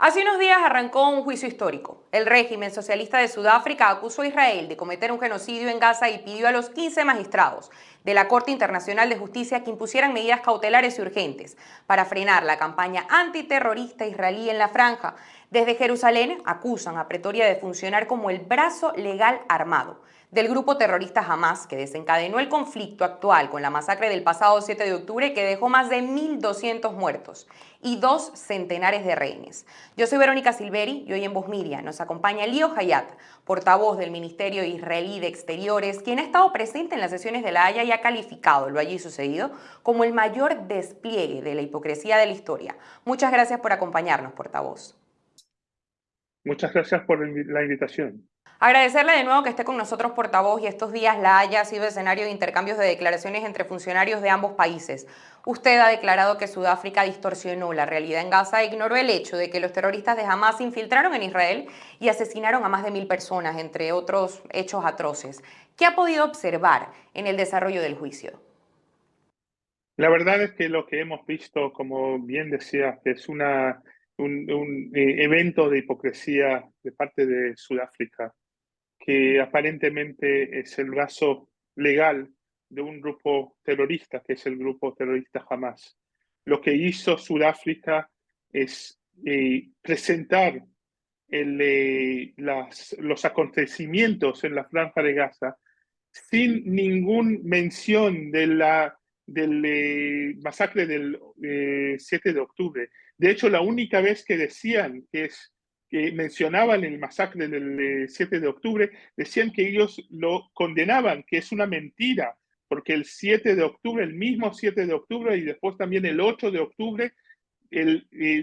Hace unos días arrancó un juicio histórico. El régimen socialista de Sudáfrica acusó a Israel de cometer un genocidio en Gaza y pidió a los 15 magistrados de la Corte Internacional de Justicia que impusieran medidas cautelares y urgentes para frenar la campaña antiterrorista israelí en la franja. Desde Jerusalén acusan a Pretoria de funcionar como el brazo legal armado del grupo terrorista Hamas, que desencadenó el conflicto actual con la masacre del pasado 7 de octubre que dejó más de 1.200 muertos y 2 centenares de rehenes. Yo soy Verónica Silveri y hoy en Voz Miria nos acompaña Leo Hayat, portavoz del Ministerio Israelí de Exteriores, quien ha estado presente en las sesiones de La Haya y ha calificado lo allí sucedido como el mayor despliegue de la hipocresía de la historia. Muchas gracias por acompañarnos, portavoz. Muchas gracias por la invitación. Agradecerle de nuevo que esté con nosotros, portavoz, y estos días La Haya ha sido escenario de intercambios de declaraciones entre funcionarios de ambos países. Usted ha declarado que Sudáfrica distorsionó la realidad en Gaza e ignoró el hecho de que los terroristas de Hamas se infiltraron en Israel y asesinaron a más de 1.000 personas, entre otros hechos atroces. ¿Qué ha podido observar en el desarrollo del juicio? La verdad es que lo que hemos visto, como bien decía, que es un evento de hipocresía de parte de Sudáfrica, que aparentemente es el brazo legal de un grupo terrorista, que es el grupo terrorista Hamas. Lo que hizo Sudáfrica es presentar los acontecimientos en la Franja de Gaza sin ninguna mención del masacre del 7 de octubre. De hecho, la única vez que decían que mencionaban el masacre del 7 de octubre, decían que ellos lo condenaban, que es una mentira, porque el 7 de octubre, el mismo 7 de octubre y después también el 8 de octubre,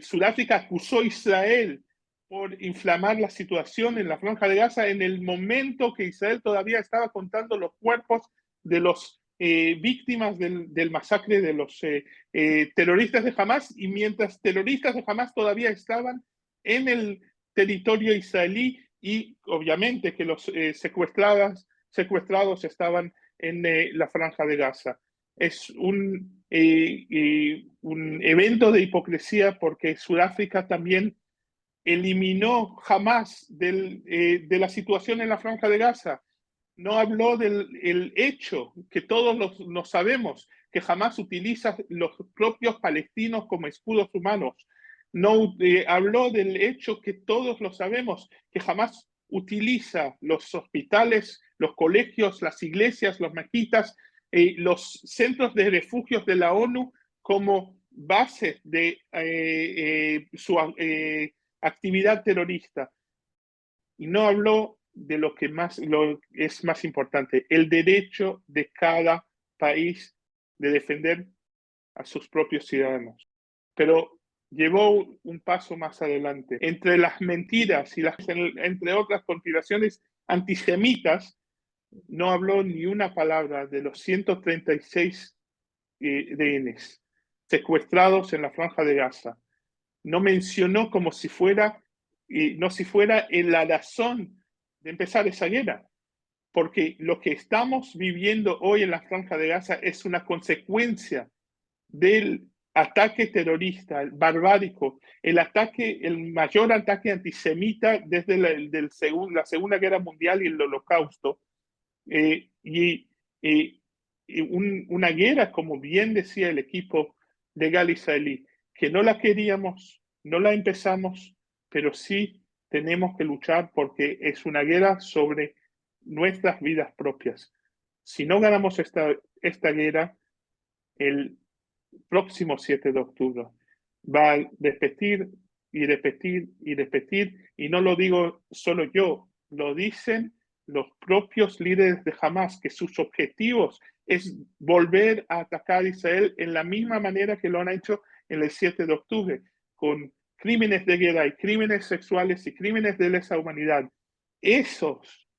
Sudáfrica acusó a Israel por inflamar la situación en la Franja de Gaza en el momento que Israel todavía estaba contando los cuerpos de los víctimas del masacre de los terroristas de Hamas, y mientras terroristas de Hamas todavía estaban en el territorio israelí, y obviamente que los secuestrados estaban en la Franja de Gaza. Es un evento de hipocresía porque Sudáfrica también eliminó jamás de la situación en la Franja de Gaza. No habló del hecho que todos lo sabemos, que jamás utiliza los propios palestinos como escudos humanos. No habló del hecho que todos lo sabemos, que jamás utiliza los hospitales, los colegios, las iglesias, los mezquitas, los centros de refugios de la ONU como base de su actividad terrorista. Y no habló de lo que es más importante, el derecho de cada país de defender a sus propios ciudadanos. Pero llevó un paso más adelante. Entre las mentiras y entre otras conspiraciones antisemitas, no habló ni una palabra de los 136 rehenes secuestrados en la Franja de Gaza. No mencionó como si fuera, no si fuera la razón de empezar esa guerra, porque lo que estamos viviendo hoy en la Franja de Gaza es una consecuencia del ataque terrorista, el barbárico, el mayor ataque antisemita desde la Segunda Guerra Mundial y el Holocausto, y una guerra, como bien decía el equipo legal israelí, que no la queríamos, no la empezamos, pero sí tenemos que luchar porque es una guerra sobre nuestras vidas propias. Si no ganamos esta guerra, el próximo 7 de octubre va a repetir y repetir y repetir, y no lo digo solo yo, lo dicen los propios líderes de Hamas, que sus objetivos es volver a atacar a Israel en la misma manera que lo han hecho en el 7 de octubre, con crímenes de guerra y crímenes sexuales y crímenes de lesa humanidad. Esos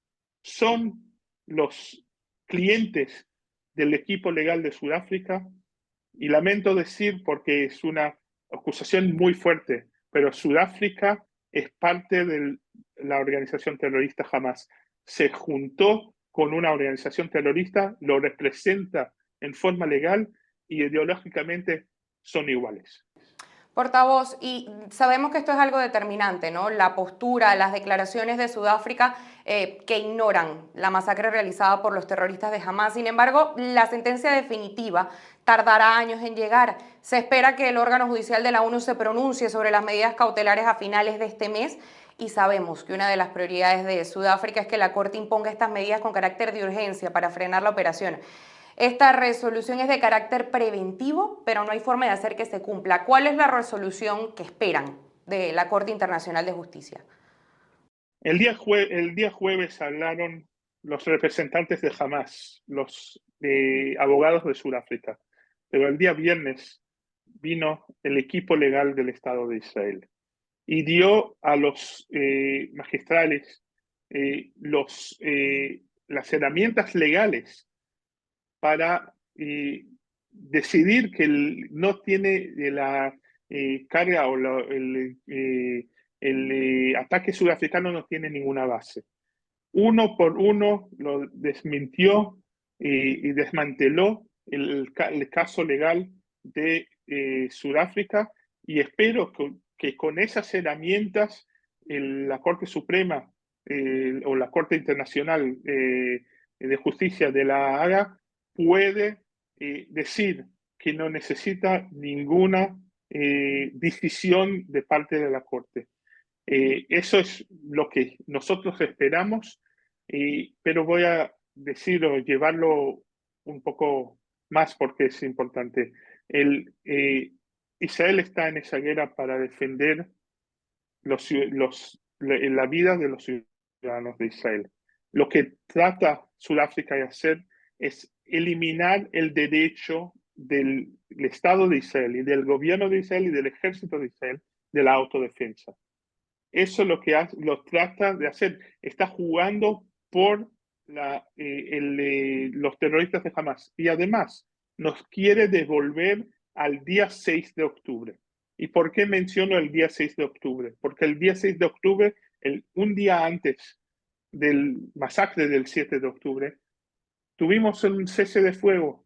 son los clientes del equipo legal de Sudáfrica, y lamento decir, porque es una acusación muy fuerte, pero Sudáfrica es parte de la organización terrorista Hamas. Se juntó con una organización terrorista, lo representa en forma legal y ideológicamente son iguales. Portavoz, y sabemos que esto es algo determinante, ¿no? La postura, las declaraciones de Sudáfrica que ignoran la masacre realizada por los terroristas de Hamas. Sin embargo, la sentencia definitiva tardará años en llegar. Se espera que el órgano judicial de la ONU se pronuncie sobre las medidas cautelares a finales de este mes y sabemos que una de las prioridades de Sudáfrica es que la Corte imponga estas medidas con carácter de urgencia para frenar la operación. Esta resolución es de carácter preventivo, pero no hay forma de hacer que se cumpla. ¿Cuál es la resolución que esperan de la Corte Internacional de Justicia? El día jueves hablaron los representantes de Hamas, los abogados de Sudáfrica, pero el día viernes vino el equipo legal del Estado de Israel y dio a los magistrales las herramientas legales para decidir que no tiene la carga o el ataque sudafricano no tiene ninguna base. Uno por uno lo desmintió y desmanteló el caso legal de Sudáfrica y espero que con esas herramientas la Corte Suprema o la Corte Internacional de Justicia de La Haga puede decir que no necesita ninguna decisión de parte de la Corte. Eso es lo que nosotros esperamos, pero voy a decirlo, llevarlo un poco más porque es importante. Israel está en esa guerra para defender la vida de los ciudadanos de Israel. Lo que trata Sudáfrica de hacer es eliminar el derecho del Estado de Israel y del gobierno de Israel y del ejército de Israel de la autodefensa. Eso es lo que lo trata de hacer. Está jugando por los terroristas de Hamas. Y además nos quiere devolver al día 6 de octubre. ¿Y por qué menciono el día 6 de octubre? Porque el día 6 de octubre, un día antes del masacre del 7 de octubre, tuvimos un cese de fuego.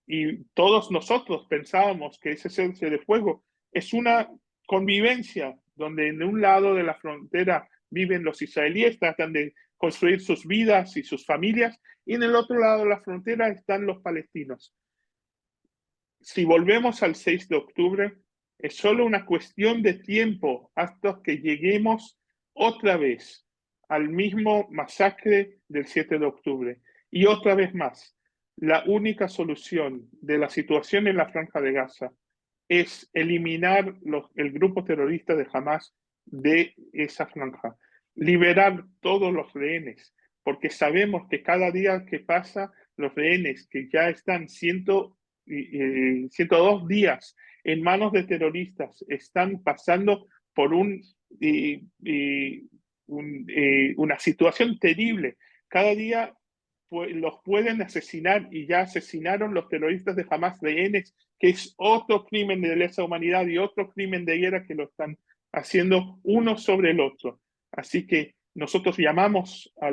Y todos nosotros pensábamos que ese cese de fuego es una convivencia donde en un lado de la frontera viven los israelíes, tratan de construir sus vidas y sus familias, y en el otro lado de la frontera están los palestinos. Si volvemos al 6 de octubre, es solo una cuestión de tiempo hasta que lleguemos otra vez al mismo masacre del 7 de octubre. Y otra vez más, la única solución de la situación en la Franja de Gaza es eliminar el grupo terrorista de Hamas de esa franja, liberar todos los rehenes, porque sabemos que cada día que pasa, los rehenes que ya están 102 días en manos de terroristas están pasando por una situación terrible. Cada día los pueden asesinar y ya asesinaron los terroristas de Hamas rehenes, que es otro crimen de lesa humanidad y otro crimen de guerra que lo están haciendo uno sobre el otro. Así que nosotros llamamos a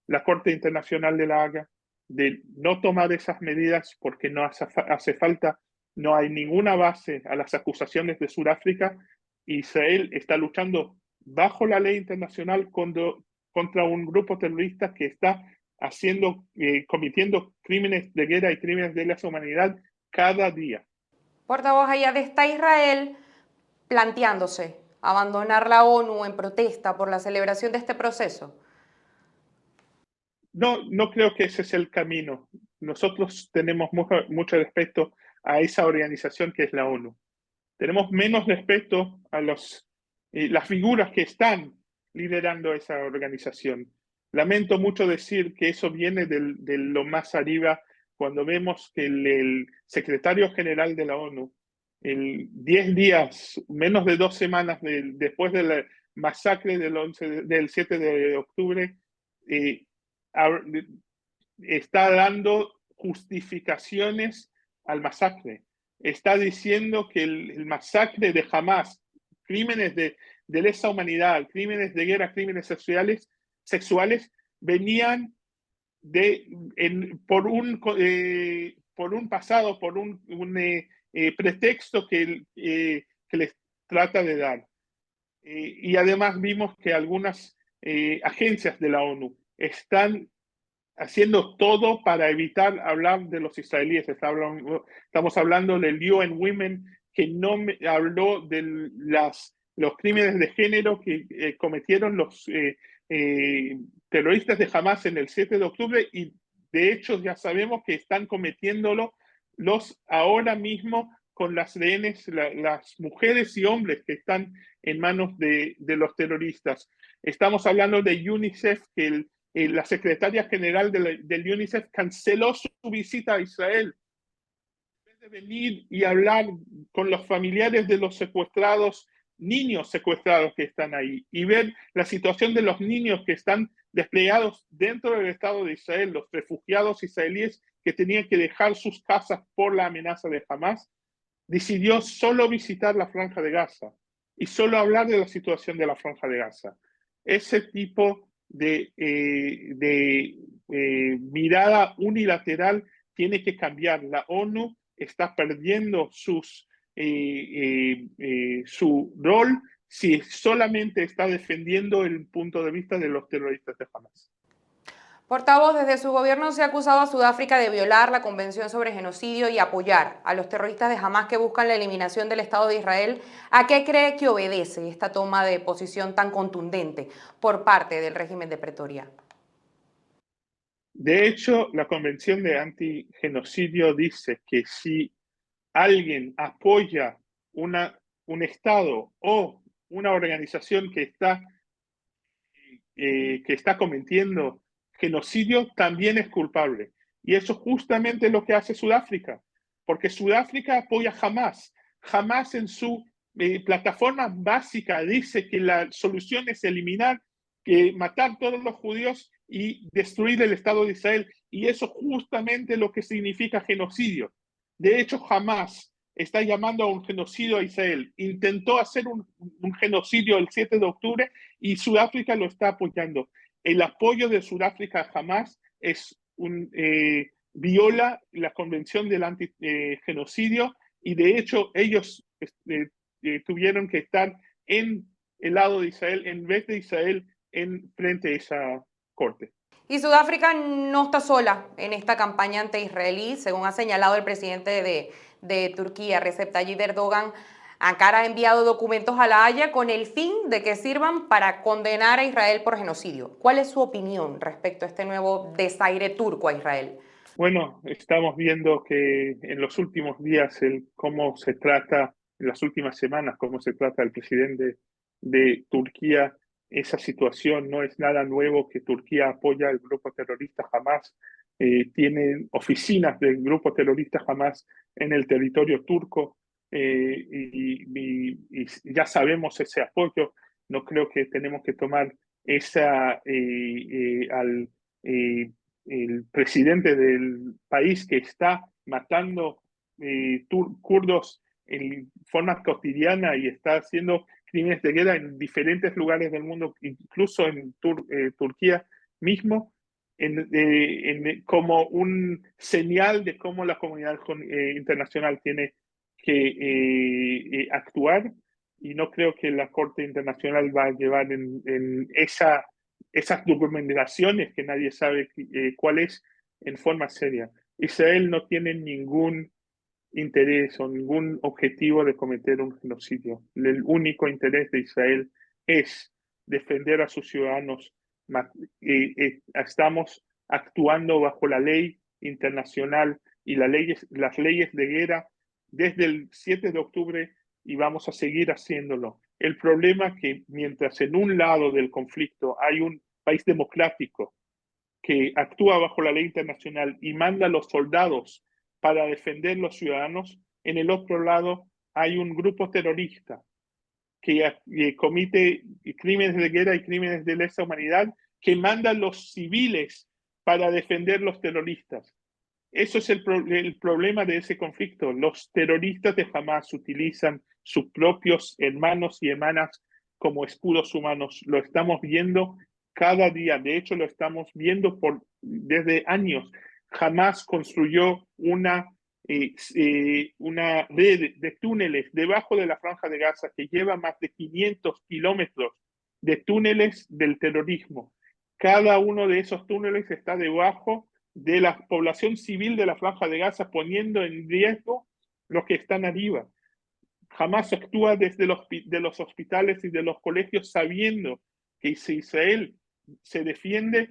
la Corte Internacional de La Haga de no tomar esas medidas porque no hace falta, no hay ninguna base a las acusaciones de Sudáfrica. Israel está luchando bajo la ley internacional contra un grupo terrorista que está cometiendo crímenes de guerra y crímenes de lesa humanidad cada día. Portavoz, allá está Israel planteándose abandonar la ONU en protesta por la celebración de este proceso. No creo que ese es el camino. Nosotros tenemos mucho respeto a esa organización que es la ONU. Tenemos menos respeto a las figuras que están liderando esa organización. Lamento mucho decir que eso viene de lo más arriba cuando vemos que el secretario general de la ONU, 10 días, menos de 2 semanas después de la masacre del 7 de octubre, eh, está dando justificaciones al masacre. Está diciendo que el masacre de Hamas, crímenes de lesa humanidad, crímenes de guerra, crímenes sexuales venían por un pasado, por pretexto que les trata de dar. Y además vimos que algunas agencias de la ONU están haciendo todo para evitar hablar de los israelíes. Estamos hablando del UN Women, que no habló de los crímenes de género que cometieron los terroristas de Hamas en el 7 de octubre y de hecho ya sabemos que están cometiéndolo ahora mismo con las rehenes, las mujeres y hombres que están en manos de los terroristas. Estamos hablando de UNICEF, que la secretaria general del UNICEF canceló su visita a Israel. En vez de venir y hablar con los familiares de los secuestrados, niños secuestrados que están ahí, y ver la situación de los niños que están desplegados dentro del Estado de Israel, los refugiados israelíes que tenían que dejar sus casas por la amenaza de Hamas, decidió solo visitar la Franja de Gaza y solo hablar de la situación de la Franja de Gaza. Ese tipo de mirada unilateral tiene que cambiar. La ONU está perdiendo su rol si solamente está defendiendo el punto de vista de los terroristas de Hamas. Portavoz, desde su gobierno se ha acusado a Sudáfrica de violar la Convención sobre Genocidio y apoyar a los terroristas de Hamas que buscan la eliminación del Estado de Israel. ¿A qué cree que obedece esta toma de posición tan contundente por parte del régimen de Pretoria? De hecho, la Convención de Antigenocidio dice que si alguien apoya un Estado o una organización que está cometiendo genocidio, también es culpable. Y eso es justamente lo que hace Sudáfrica, porque Sudáfrica apoya Hamas. Hamas en su plataforma básica dice que la solución es matar todos los judíos y destruir el Estado de Israel. Y eso es justamente lo que significa genocidio. De hecho, Hamas está llamando a un genocidio a Israel. Intentó hacer un genocidio el 7 de octubre y Sudáfrica lo está apoyando. El apoyo de Sudáfrica a Hamas viola la Convención del Antigenocidio y de hecho ellos tuvieron que estar en el lado de Israel en vez de Israel frente a esa corte. Y Sudáfrica no está sola en esta campaña anti-israelí, según ha señalado el presidente de Turquía, Recep Tayyip Erdogan. Ankara ha enviado documentos a La Haya con el fin de que sirvan para condenar a Israel por genocidio. ¿Cuál es su opinión respecto a este nuevo desaire turco a Israel? Bueno, estamos viendo que en los últimos días cómo se trata, en las últimas semanas, cómo se trata el presidente de Turquía. Esa situación no es nada nuevo que Turquía apoya al grupo terrorista Hamas. Tienen oficinas del grupo terrorista Hamas en el territorio turco y ya sabemos ese apoyo. No creo que tenemos que tomar el presidente del país que está matando kurdos en forma cotidiana y está haciendo crímenes de guerra en diferentes lugares del mundo, incluso en Turquía mismo, como un señal de cómo la comunidad internacional tiene que actuar. Y no creo que la Corte Internacional va a llevar en esas documentaciones que nadie sabe cuál es en forma seria. Israel no tiene ningún interés o ningún objetivo de cometer un genocidio. El único interés de Israel es defender a sus ciudadanos. Estamos actuando bajo la ley internacional y las leyes de guerra desde el 7 de octubre y vamos a seguir haciéndolo. El problema es que mientras en un lado del conflicto hay un país democrático que actúa bajo la ley internacional y manda a los soldados para defender los ciudadanos, en el otro lado hay un grupo terrorista que comete crímenes de guerra y crímenes de lesa humanidad que manda a los civiles para defender los terroristas. Eso es el problema de ese conflicto. Los terroristas de Hamas utilizan sus propios hermanos y hermanas como escudos humanos. Lo estamos viendo cada día. De hecho, lo estamos viendo desde años. Hamas construyó una una red de túneles debajo de la Franja de Gaza que lleva más de 500 kilómetros de túneles del terrorismo. Cada uno de esos túneles está debajo de la población civil de la Franja de Gaza, poniendo en riesgo los que están arriba. Jamás actúa desde los hospitales y de los colegios sabiendo que si Israel se defiende,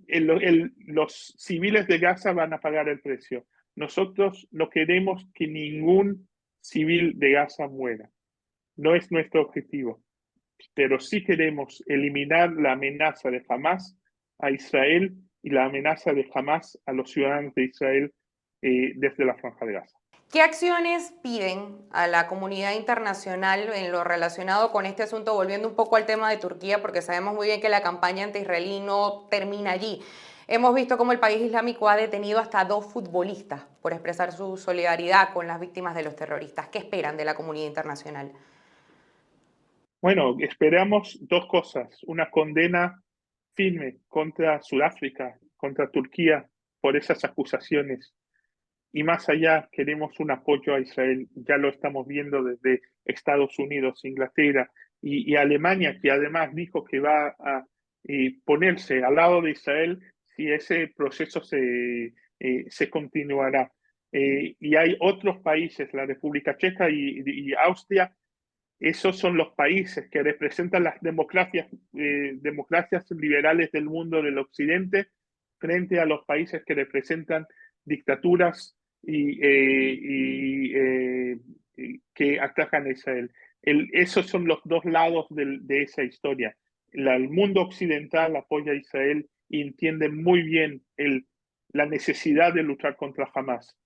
los civiles de Gaza van a pagar el precio. Nosotros no queremos que ningún civil de Gaza muera. No es nuestro objetivo. Pero sí queremos eliminar la amenaza de Hamás a Israel y la amenaza de Hamás a los ciudadanos de Israel desde la Franja de Gaza. ¿Qué acciones piden a la comunidad internacional en lo relacionado con este asunto, volviendo un poco al tema de Turquía, porque sabemos muy bien que la campaña anti-israelí no termina allí? Hemos visto cómo el país islámico ha detenido hasta 2 futbolistas por expresar su solidaridad con las víctimas de los terroristas. ¿Qué esperan de la comunidad internacional? Bueno, esperamos 2 cosas. Una condena firme contra Sudáfrica, contra Turquía, por esas acusaciones. Y más allá, queremos un apoyo a Israel. Ya lo estamos viendo desde Estados Unidos, Inglaterra y Alemania, que además dijo que va a ponerse al lado de Israel si ese proceso se continuará. Y hay otros países, la República Checa y Austria. Esos son los países que representan las democracias liberales del mundo del occidente frente a los países que representan dictaturas que atacan a Israel. Esos son los 2 lados de esa historia. El mundo occidental apoya a Israel y entiende muy bien la necesidad de luchar contra Hamás.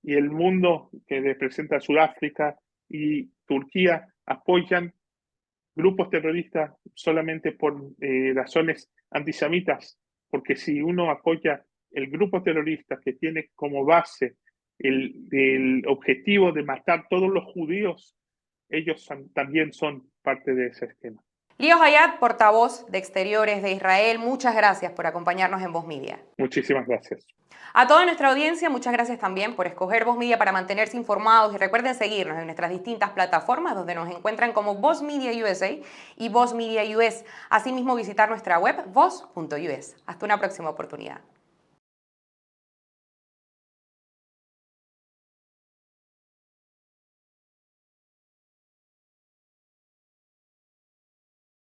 Y el mundo que representa Sudáfrica y Turquía apoyan grupos terroristas solamente por razones antisemitas, porque si uno apoya el grupo terrorista que tiene como base el objetivo de matar todos los judíos, ellos también son parte de ese esquema. Lío Hayat, portavoz de Exteriores de Israel, muchas gracias por acompañarnos en Voz Media. Muchísimas gracias. A toda nuestra audiencia, muchas gracias también por escoger Voz Media para mantenerse informados y recuerden seguirnos en nuestras distintas plataformas donde nos encuentran como Voz Media USA y Voz Media US. Asimismo, visitar nuestra web voz.us. Hasta una próxima oportunidad.